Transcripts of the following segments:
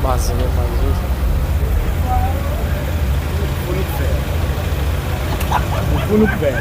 Fazia. Funuk velho.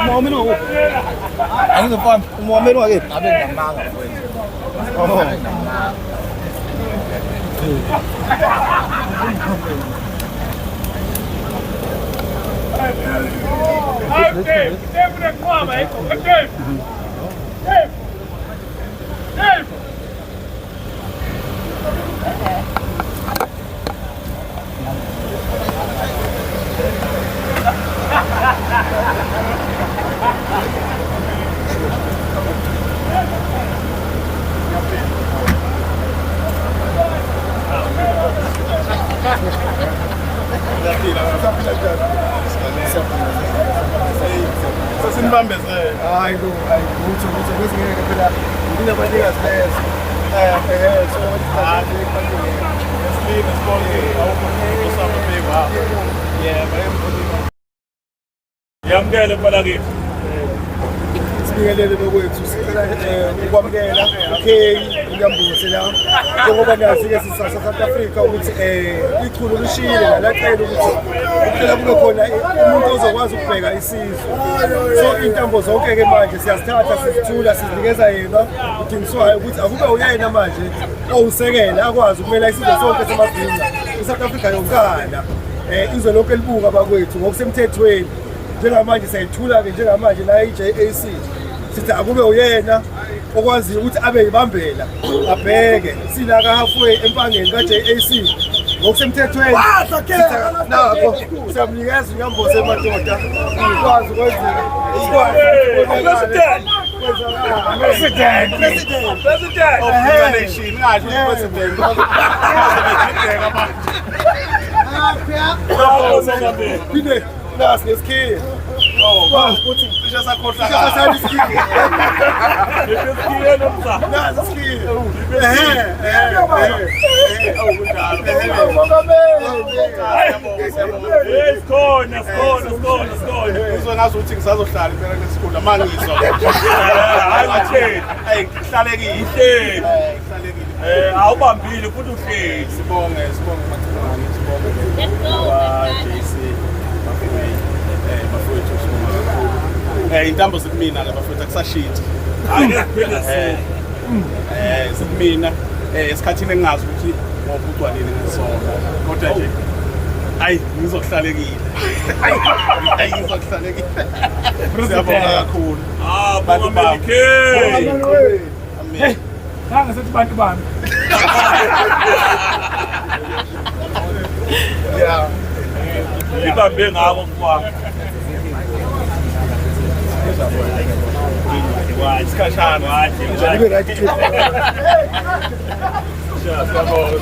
Mua mấy đồ anh được con mua mấy đồ gì ở bên Đàm Mang ở quên Yamgele palagi. Sibingelele lokwethu sicela ukwamukela okay inyambuzi la njengoba nazi-ke sisa South Africa ukuthi iculo lishile lalacela ukuthi kuphela kube khona umuntu ozokwazi ukubheka isizwe so intambo zonke-ke manje siyazithatha sizithula sizinikeza yena udingiswayo ukuthi akube uyena manje owusekela akwazi ukumela isizwe sonke semabhinga iSouth Africa yonkana izwe lonke libuka bakwethu ngokusemthethweni njengamanje sayithula-ke njengamanje la i-JAC sithi akube uyena okwaziyo ukuthi abe yibambela abheke sinaka halfway empangeni ka-JAC ngokusemthethweni nako siyamnikeza inyambozi emadoda ikwazi ukwenzeka President nasi ngesikhiye ukuthi cishe sakhohlwa nasi isikhiye nasi isikhiye sikhona izwe ngazuthi ngisazohlala impela lesikhulu amangizwa hayi ngatheni kuhlalekile awubambile futhi uhleli sibonge Mathibane intambo zikumina la bafethu akusashintsha zikumina esikhathini engingazi ukuthi ngobucwa nini ngisona kodwa nje hayi ngizokuhlalekile hayi ngizokuhlalekile siyabonga kakhulu bantu bami amen Kanga sethi bantu bami yeah ibambe ngako kwami isikashana wathi ibe right clip siyabonga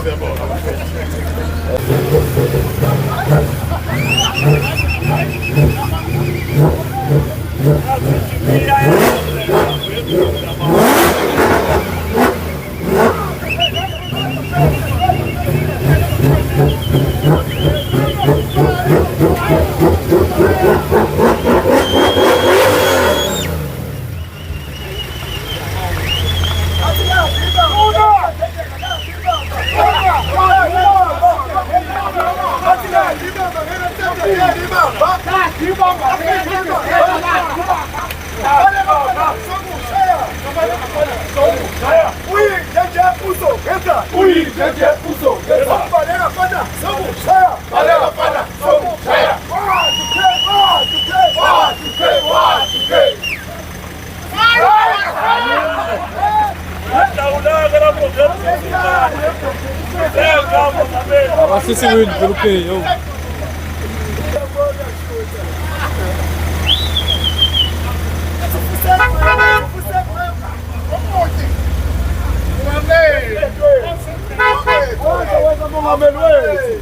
Abasisi win pelo que eu Mongameli wethu.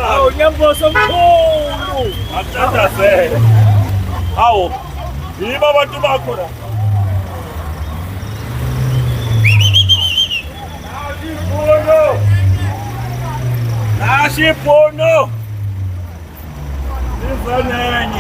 Awu nyamboso mkhulu. Atatazele. Awu. Yiba abantu bakho la. Nashipono. Ifanenye.